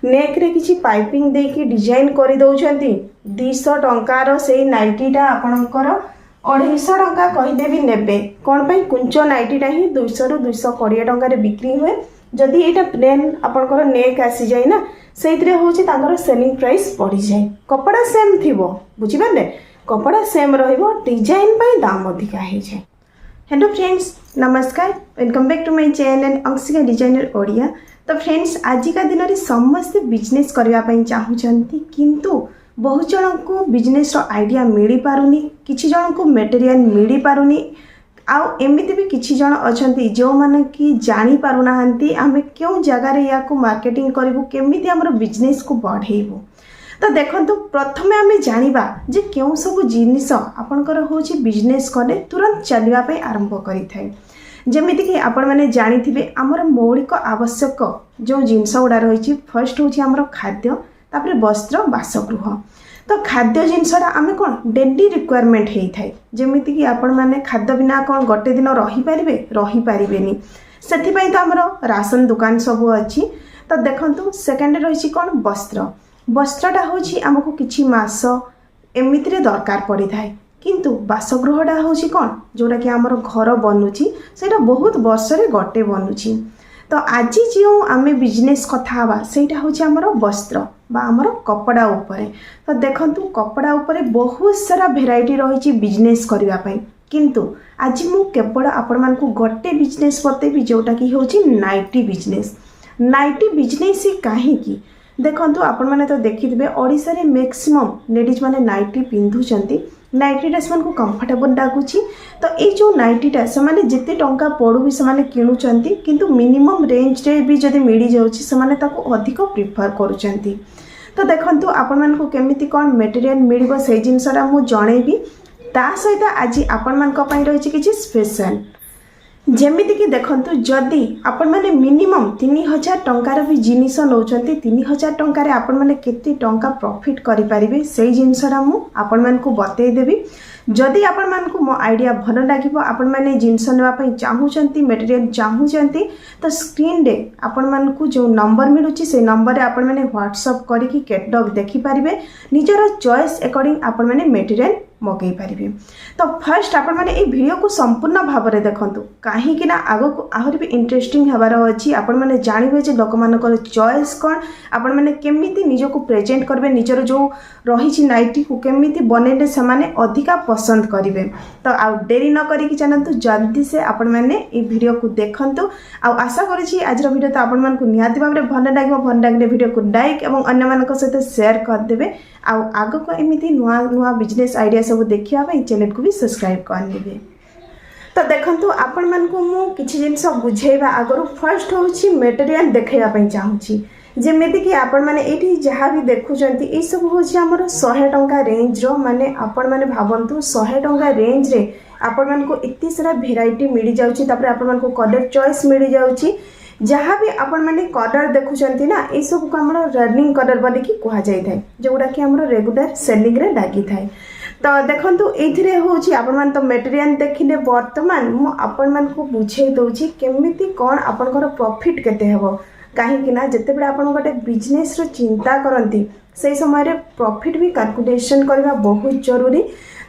नेक रे किछि piping देकी design कर दउछंती 200 टंकार से नाइटीटा आपणकर 250 टंका कहीदे भी नेबे कौन पाई कुंच नाइटीटा ही 200 रु 220 टंका बिक्री हुए जदि यहाँ प्लेन आपंकर नेक आसी जाए ना से हूँ सेलिंग प्राइस बढ़ी जाए कपड़ा सेम थी बुझिपारे कपड़ा सेम डिजाइन पाई दाम अधिका हो जाए। हेलो फ्रेंड्स नमस्कार welcome back to my channel Anshika designer Odia. तो फ्रेंड्स आजिका दिन में समस्ते बिजनेस करने चाहूँगी किंतु बहुत जन को बिजनेस आइडिया मिल पारुनी किछि जन को मटेरियल मिल पारुनी आउ एमती भी किछि जन अछंती जो माने कि जानी पारुना हंती हमें क्यों जगह रे या को मार्केटिंग करिवु केमिति हमर बिजनेस को बढ़ेइबु। तो देखंतु प्रथमे आमे जानिबा जे क्यों सब जिनिस आपनकर होची बिजनेस कले तुरंत चलिबा पे आरंभ करि थाए। जेमिति कि आपण माने जानिथिबे हमर मौलिक आवश्यक जो जिनिस गुडा रहिछि फर्स्ट होची हमर खाद्य तापर वस्त्र बासगृह। तो खाद्य जिनसटा आम कौन डेली रिक्वायरमेंट होता है जमीती कि आपण मैंने खाद्य बिना कौन गोटे दिन रहीपारे से तो आमर राशन दुकान सब अच्छी। तो देखो सेकेंड रही कौन वस्त्र वस्त्रटा हूँ आमको किछि मास एमिति दरकार पड़ी थाए किंतु बासगृहटा हूँ कौन जोटा कि आमर घर बनूची से बहुत वर्ष गोटे बनूची। तो आज जो आम बिजनेस कथा हवा सेटा हूँ आमर वस्त्र बा आमर कपड़ा उपरे। तो देखंतु कपड़ा उपरे बहुत सारा भेराइटी रही बिजनेस करने किंतु आज मु केवल आपण मानकु गोटे बिजनेस बतेबी जोटा कि होची नाइटी बिजनेस। नाइटी बिजनेस ही कहीं देखंतु आपण माने तो देखिथिबे ओडिसा रे मैक्सिमम लेडीज माने नाइटी पिंधुचंती नाइटी ड्रेस मान को कंफर्टेबल लागुची। तो ये जो नाइटीटा से माने जिते टंका पड़ू भी से माने किणुचंती किंतु मिनिमम रेंज रे भी जदि मिल जाउची से माने ताको अधिक प्रिफर करूचंती। तो देखंतु आपण मान को केमिति कोन मटेरियल मिलबो से जिनसरा मु जणेबी ता सहित आज आपण मान को पई रहिछि किछि स्पेशल जेमिति कि देखंतु जदि आपण माने मिनिमम 3000 टंकार भी जिनिस नौचंती 3000 टंकार आपण माने केते टंका प्रॉफिट करि परिबे सेही जिनसरा मु आपण मान को बतै देबी। जदि आपण मान को मो आइडिया भल लागिबो आपण माने जिनिस नेबा पई चाहूचंती मटेरियल चाहूचंती तो स्क्रीन रे आपण मान को जो नंबर मिलुची से नंबर रे आपण माने व्हाट्सएप करी कि कैटलॉग देखि परिबे निजर चॉइस अकॉर्डिंग आपण माने मटेरियल मगै पारिबे। तो फर्स्ट आपण माने ए वीडियो को संपूर्ण भाव में देखंतु कहीं कि ना आगो को आहरी भी इंटरेस्टिंग हबार अछि आपण माने जानिबे जे लोक मानकर चॉइस कोन आपण माने केमिति निजो को प्रेजेंट करबे निजर जो रही नाइटी को केमिति बनेले से माने अधिका पसंद करिवे। तो आ देरी न करी कि जानतु जल्दी से आपण माने ए वीडियो को देखंतु। आ आशा करै छी आज वीडियो तो आपण मान को निहाती भाबरे भल लागिबो भल लागले वीडियो को लाइक एवं अन्य मानक सहित शेयर कर देबे। आ आगो को एमिति नुआ नुआ बिजनेस आइडिया सब देखिया भाई चैनल को भी सब्सक्राइब कर लेबे। तो देखंतु आपण मान को मु किछि जिंस बुझेबा आगरो फर्स्ट होछि मटेरियल देखैया पई चाहूछि जेमिति कि आपण माने एठी जहा भी देखुचंती ए सब होछि हमर 100 टंका रेंज रो माने आपण माने भाबंतु 100 टंका रेंज रे आपण मान को इत्ती सारा वेराइटी मिल जाउछि तापर आपण मान को कलर चॉइस मिल जाउछि जहाँ भी आपण माने कलर देखुचंती ना ए सब को हमर रनिंग कलर बोली कि कहा जाय थाए जोडा कि हमर रेगुलर सेलिंग रे लागी थाए। तो देखंतु एथिरे होछि आपण मान तो मटेरियल देखिले वर्तमान मु आपण मान को बुझे दउछि केमिति कोन आपनकर प्रॉफिट केते हेबो कहीं कि ना जते बेला आपण गोटे बिजनेस रो चिंता करंती से समय रे प्रॉफिट भी कैलकुलेशन करबा बहुत जरूरी।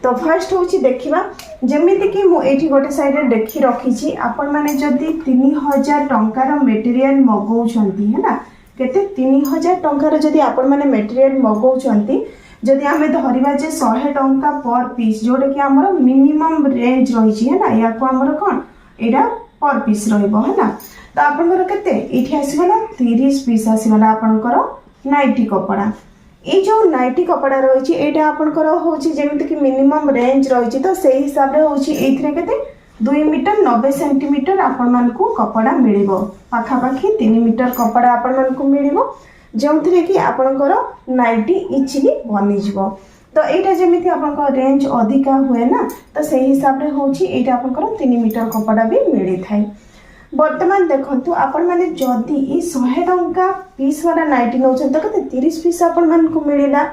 तो फर्स्ट होछि देखिबा जेमिति कि मु एठी गोटे साइड रे देखि रखी छी आपण माने जदी 3000 टंकार मटेरियल मगौछंती है ना केते 3000 टंकार जदी आपण माने मटेरियल मगौछंती जदि आमे धरिबा जे 100 टंका पर पीस जोडे कि हमर मिनिमम रेंज रही छी है ना या को हमर कोन एडा पर पीस रहइबो है ना। तो आपनकर केते एठी आसीबला 30 पीस आसीबला आपनकर नाइटी कपड़ा ये जो नाइटी कपड़ा रही एटा आपनकर होची जेमिति कि मिनिमम रेंज रही तो से हिसाब रे होची एथिरे केते 2 मीटर 90 सेंटीमीटर आपण मान को कपड़ा मिलिबो पाखा पाखी 3 मीटर कपड़ा आपण मान को मिलिबो जोंथरे कि आपनकर नाइटी इचिली बनि जिवो। तो एटा जेमिति आपनकर रेंज अधिका हुए ना तो से हिसाब रे होची एटा आपनकर 3 मीटर कपड़ा भी मिली थाए। वर्तमान देखंतु आपण माने जदी ई 100 टंका पीस वाला नाइटी नौचन तो कते 30 पीस आपण मान को मिलिला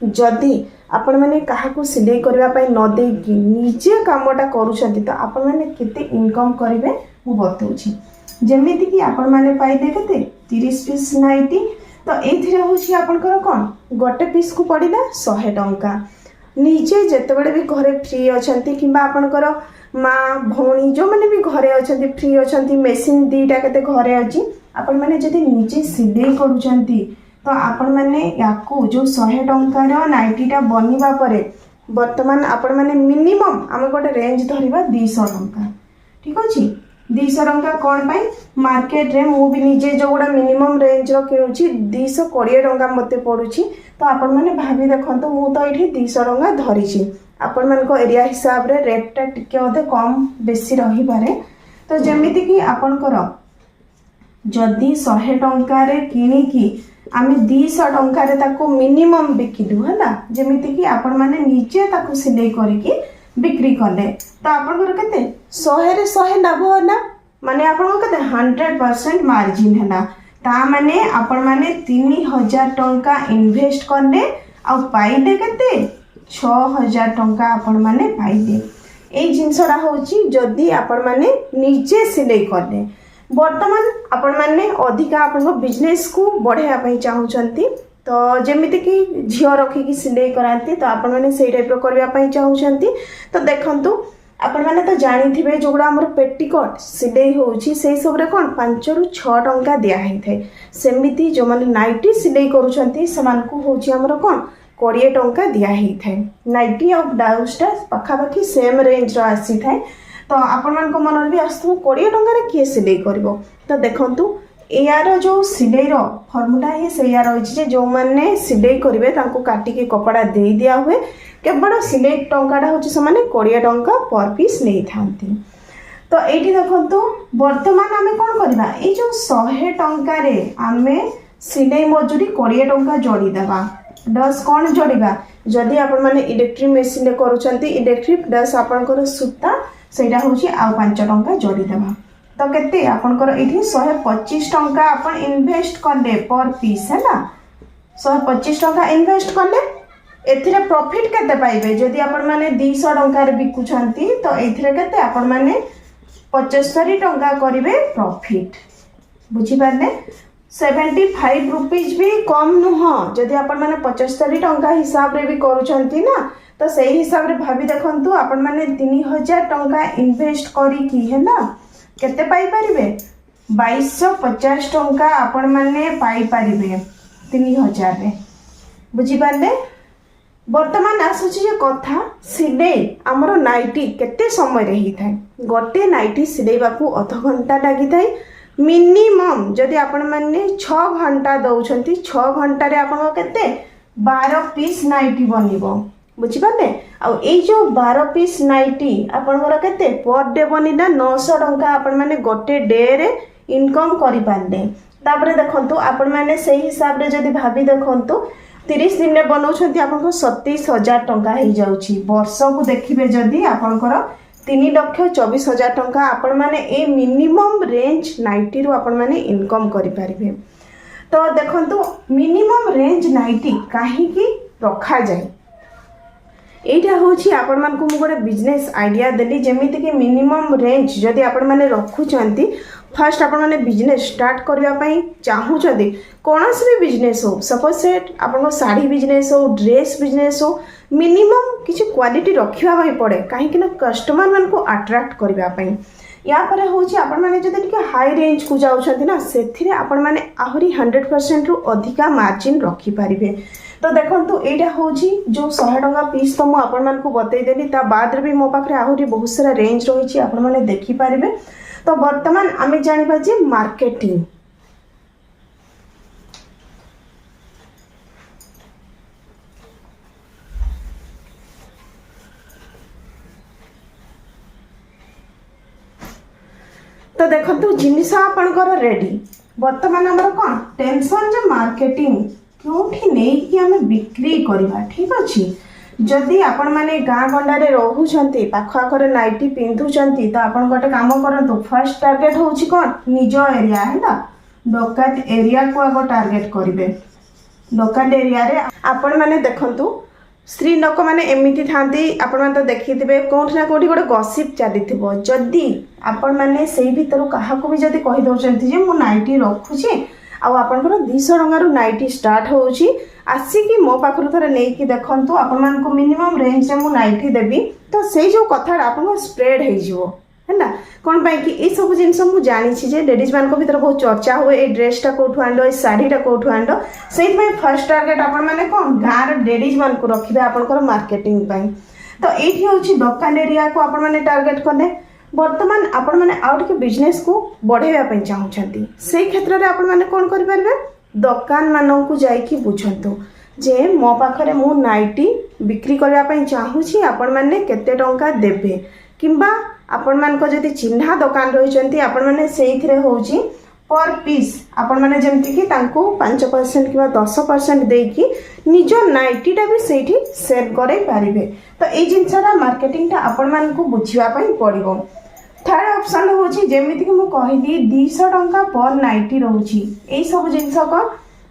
जदी आपण माने काहा को सिलाई करबा पई न दे कि निजे कामटा करूछंती तो आपण माने केते इनकम करिवे मु बतौछि जेमिति कि आपण माने पाइबे केते 30 पीस नाइटी तो ये हूँ आपंकर कौन गोटे पीस को पड़ा 100 टंका निजे जितेबाला भी घरे फ्री अच्छा कि आपंकर माँ भौणी जो मैंने भी घरे अच्छा फ्री अच्छा मेसीन दीटा के घरे अच्छी आपण मैंने जब निजे सिलाई करुँच तो आपण मैंने या जो 100 टंकार नाइटीटा बनवा पर बर्तमान आपण मैंने मिनिमम आम गोटे रेंज धरवा 200 टंका ठीक अच्छे 200 टंका कौन पाई मार्केट रे मु भी निजे जो गुड़ा मिनिमम रेंज रो किणुची 220 टंका मते पड़ुची तो आपण मैंने भाभी देखंतु मु तो ये 200 टंका धरीची आपण मान को एरिया हिसाब रे रेटटा टिके अधे कम बेसी रही पारे तो जेमिति कि आपनकर जदि 100 टंकार किणिकी आमे 200 टंकार ताको मिनिमम बिकिलु है जमीती कि आपण माने निजे ताको सिलाई करिकी बिक्री कले तो आपनकर केते 100 रे 100 लाभ होला माने आपन केते 100% मार्जिन हैला ता माने आपण माने 3000 टंका इन्वेस्ट करले आ पाइले केते 6000 टंका आपण माने पाइले ए जिंसडा होची जदी आपण माने निजे सिलाई करले वर्तमान आपण माने अधिका आपण बिजनेस को बढ़ाया पई चाहउचंती तो जेमिति कि झियो रखिकी सिलाई करांती तो आपण माने सेई टाइप रो करबा पई चाहउचंती तो देखंतु आपण माने तो जानिथिबे जोगुडा हमर पेटीकोट सिलाई होउची सेई सब रे कोन 5 रु 6 टंका दिया हेई थाए सेमिति जो माने नाइटी सिलाई करूचंती समान को होउची हमर कोन 20 टंका दिया हेई थाए नाइटी और ब्लाउजटा पाखापाखी सेम रेंज रो आसी थाए तो आपण मान को मन भी आसथु 20 टंका किए सिलाई करिवो तो देखंतु यार जो सिलाई रो फॉर्मूला ही से रही जो मैंने सिलाई करेंगे काटिकी कपड़ा दे दिया हुए केवल सिलाई टंकाटा हूँ से 20 टंका पर पीस नहीं था तो ये देखो बर्तमान आम कौन करवा ये जो 100 टंकार आम सिलाई मजूरी 20 टंका जोड़ीदेवा डस कौन जोड़ा जदि आपण मैंने इलेक्ट्रिक मेसीन करुँच इलेक्ट्रिक डस आपंकर सूता सेटा हूँ आउ 5 टंका जोड़ीदेवा तो केते आपनकर एठी 125 टंका आपन इन्वेस्ट करले पर पीस है ना 125 टंका इन्वेस्ट करले एथिरे प्रॉफिट केते पाइबे जदि आपन माने 200 टंका रे बिकुछंती तो एथिरे केते आपन माने 75 टंका करिवे प्रॉफिट बुझी पारले 75 रुपीज भी कम नुह जदि आपन माने 75 टंका हिसाब रे भी करूछंती ना तो सही हिसाब रे भाभी देखंतु आपन माने 3000 टंका इन्वेस्ट करी की है ना केते पाई परिबे 2250 टंका आपण माने पाई परिबे 3000 रे बुझी पारले वर्तमान आसुची जे कथा सिलाई हमरो नाइटी केते समय रही थाए गोटे नाइटी सिलाइबा को आधा घंटा लागि थाए मिनिमम जदि आपण माने 6 घंटा दउछंती 6 घंटा रे आपण केते 12 पीस नाइटी बनिबो बुझी पारे आउ ए जो 12 पीस नाइटी आपनकर केते पर डे बनिला 900 टंका आपण माने गोटे डे रे इनकम करि पारले तापरे देखंतु आपण माने सही हिसाब रे जदी भाबी देखंतु 30 दिन रे बनौछंती आपनको 27000 टंका हे जाउची वर्ष को देखिबे जदी आपनकर 3,24,000 टंका आपण माने ए मिनिमम रेंज नाइटी रो आपण माने इनकम करि पारिबे तो देखंतु मिनिमम रेंज नाइटी काहे की रखा जाय एटा होची आपण मान को मु गोटे बिजनेस आइडिया देली जेमिति कि मिनिमम रेंज जदि आपण माने रखुचंती फर्स्ट आपण माने बिजनेस स्टार्ट करबा पई चाहूचंती कोनोसी भी बिजनेस हो सपोज सेट आपण साड़ी बिजनेस हो ड्रेस बिजनेस हो मिनिमम किछि क्वालिटी रखिबा पई पड़े काहे कि ना कस्टमर मान को अट्रैक्ट करबा पई या पर होची आपण माने जदि टिके हाई रेंज को जाउछंती ना सेथिरे आपण माने आहुरी 100% रु अधिका मार्जिन रखि पारिबे तो देखंतु एटा होची जो 100 टंका पीस तो मु आपण मान को बतै देली ता बाद रे भी मो पाखरे आहुरी बहुत सारा रेंज रहिची आपण माने देखि पारिबे तो वर्तमान आमे जानिबा जे मार्केटिंग तो देखंतु जिनिस आपनकर रेडी वर्तमान हमर कोन टेंशन जे मार्केटिंग क्योंठी नहीं कि हमें बिक्री करवा ठीक अच्छे जदि आपण माने गाँ गंडारे रोचंती पाखआखरे नाइटी पिंधुचंती तो आपण गोटे काम करंतु फर्स्ट टार्गेट होची कोन निज एरिया है ना लोकल एरिया को आगो टार्गेट करिवे लोकल एरिया रे आपण माने देखंतु स्त्री लोक मैंने एमती थांती आपण तो देखिथे कौटी ना कौटी गोटे गसिप चली जदि आपण मैंने से भर क्या भी जदि कहीदे जे मु नाइटी रखुची आपणकर 200 टंकार नाइटी स्टार्ट होउची आसिकी मो पाखरु थरे नेकी देखंतु आपण मानको मिनिमम रेंज रे मु नाइटी देबी तो से जो कथा आपन स्प्रेड हे जिवो है ना कौन पाई कि ये सब जिनस मु जानी जे लेडीज मान को भीतर बहुत चर्चा हुए ए ड्रेसटा कोठु आंडो ए साड़ीटा कोठु आंडो सेहि में फर्स्ट टारगेट आपण माने कोन गार लेडीज मान को रखिबे आपनकर मार्केटिंग पाई तो एठी होची दुकान एरिया को आपण माने टारगेट करने वर्तमान आपण माने आउट के बिजनेस को बढ़ेबा पई चाहउछंती से क्षेत्र रे आपण माने कोन करि परबे दुकान मानन को जाई कि बुझंतु जे मो पाखरे मु नाइटी बिक्री करबा पई चाहूची आपण माने केते टंका देबे किंबा आपण मान को जदि चिन्हा दुकान रहिचंती आपण माने सेइथरे होची पर पीस आपण माने जेमति कि तांको 5% किबा 10% देई कि निजो नाइटीटा भी सेठी सेल करे पारिबे तो ए जिनसरा मार्केटिंग ता आपण मान को बुझिबा पई पड़िबो थर्ड ऑप्शन होची जेमिति कि मु कहिली 200 टंका पर नाइटी रहउची ए सब जिनस को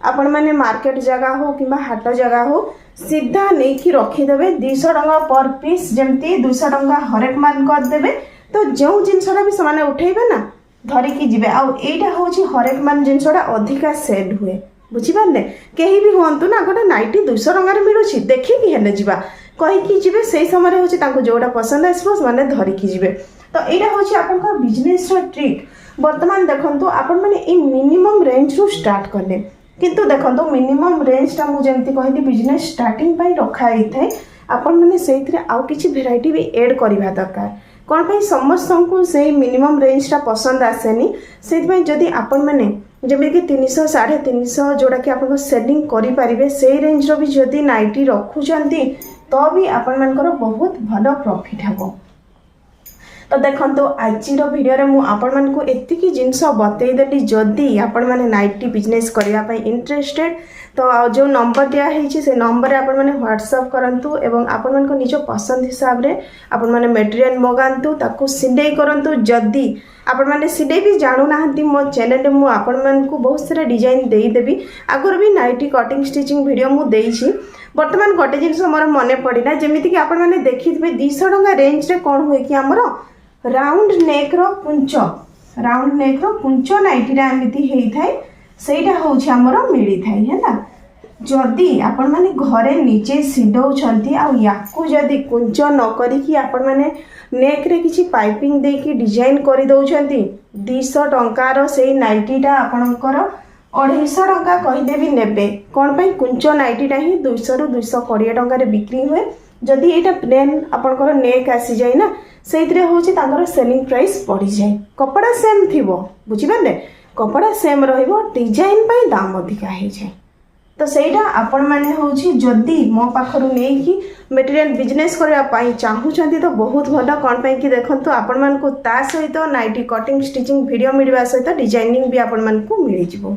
आपण माने मार्केट जगह हो किबा हाट जगह हो सीधा नहीं कि रखीदे 200 टंका पर पीस जमती 200 टंका हरेक मान कर देबे तो जो जिनसटा भी समान उठेबे ना धरिकी जिबे आ एटा होची हरेक मान जिनसटा अधिका सेल हुए बुझी पारले केही भी होंतु ना गोटे नाइटी 200 टंका रे मिलुची देखि कि हेले जिबा कहि कि जिबे सेही समय होची तांको जोटा पसंद आसबो माने धरिकी जिबे तो एटा होची आपनका बिजनेस रो ट्रिक वर्तमान देखंतु आपन माने ए मिनिमम रेंज रो स्टार्ट करले किंतु देखंतु मिनिमम रेंज टा मु जेमति कहली बिजनेस स्टार्टिंग पई रखा ही थे आपन माने सेइथरे आउ किछि वेराइटी भी ऐड करबा दरकार कोन पई समस्त को से मिनिमम रेंज टा पसंद आसेनी सेति पई जदी आपन माने जेमे कि 300 350 जोड़ा कि आपन सेलिंग करि परिबे से रेंज रो भी जदी नाइटी रखु जंती तो भी आपन मानकर बहुत भलो प्रॉफिट हबो तो देखो आज भिडियो रे मु आपण मान को एतिकी जिनस बतई देली जदि आपण माने नाइटी बिजनेस करिया पई इंटरेस्टेड तो जो नंबर दिया है से नंबर रे आपण माने व्हाट्सएप करंतु एवं आपण मान को निजो पसंद हिसाब रे आपण माने मटेरियल मगांतु ताको सिलाई करंतु जदि आपण माने सिलाई भी जानू नाहंती मो चैनल रे मु आपण मान को बहुत सारा डिजाइन देई देबी आगर भी नाइटी कटिंग स्टिचिंग वीडियो मु देई छी वर्तमान गोटे जिनस मोर मने पड़िला जेमिति कि आपण माने देखिथिबे 200 टंका रेंज रे कोन होय कि हमरो राउंड नेक रो कुंचो नाइटीटा एमती होता है सेटा हूँ आमर मिली थाए है जदि आपण माने घरे निजे सिडौछंती आ याकू जदि कुंचो न करिकी आपण माने नेक रे किछि पाइपिंग देकी डिजाइन करि दउछंती 200 टंकार से नाइटीटा आपणकर 250 टंका कहिदे भी नेबे कोन पई कुंचो नाइटीटा ही 200 रु 220 टंका रे बिक्री हुए जदि एटा प्लेन आपणकर नेक आसी जाय ना सेइतरे होची तांकर सेलिंग प्राइस बढ़ी जाए कपड़ा सेम थिबो बुझी पाले कपड़ा सेम रहिबो डिजाइन पई दाम अधिका हे जाए तो सेटा आपण माने होची जदि मो पाखरु नै कि मटेरियल बिजनेस करबा पई चाहू छथि तो बहुत भलो कोन पई कि देखंतु आपण मान को ता सहित नाइटी कटिंग स्टिचिंग वीडियो मिलबा सहित डिजाइनिंग भी आपण मान को मिली जिवो।